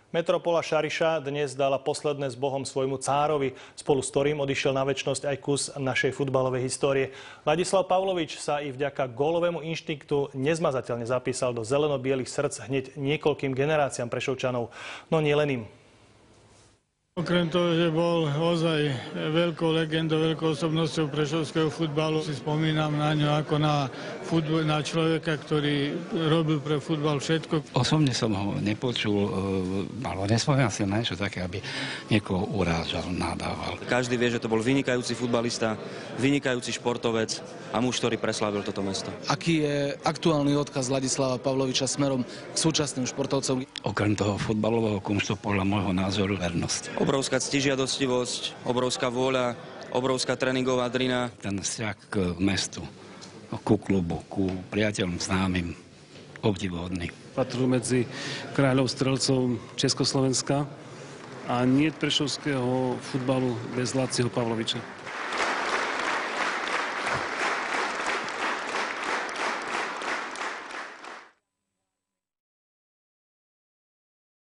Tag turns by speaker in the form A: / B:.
A: Metropola Šariša dnes dala posledné s Bohom svojmu cárovi, spolu s ktorým odišiel na večnosť aj kus našej futbalovej histórie. Ladislav Pavlovič sa i vďaka gólovému inštinktu nezmazateľne zapísal do zeleno-bielých srdc hneď niekoľkým generáciám Prešovčanov, no nielen im.
B: Okrem toho, že bol ozaj veľkou legendou, veľkou osobnosťou prešovského futbalu, si spomínam na ňo ako na človeka, ktorý robil pre futbal všetko.
C: Osobne som ho nepočul, alebo nespomínam si na niečo také, aby niekoho urážal, nadával.
D: Každý vie, že to bol vynikajúci futbalista, vynikajúci športovec a muž, ktorý preslávil toto mesto.
E: Aký je aktuálny odkaz Ladislava Pavloviča smerom k súčasným športovcom?
C: Okrem toho futbalového kumštu podľa môjho názoru vernosť.
D: Obrovská ctižiadostivosť, obrovská vôľa, obrovská tréningová drina.
C: Ten vzťah k mestu, ku klubu, ku priateľom známym, obdivuhodný.
F: Patril medzi kráľov strelcov Československa a niet prešovského futbalu bez Lacieho Pavloviča.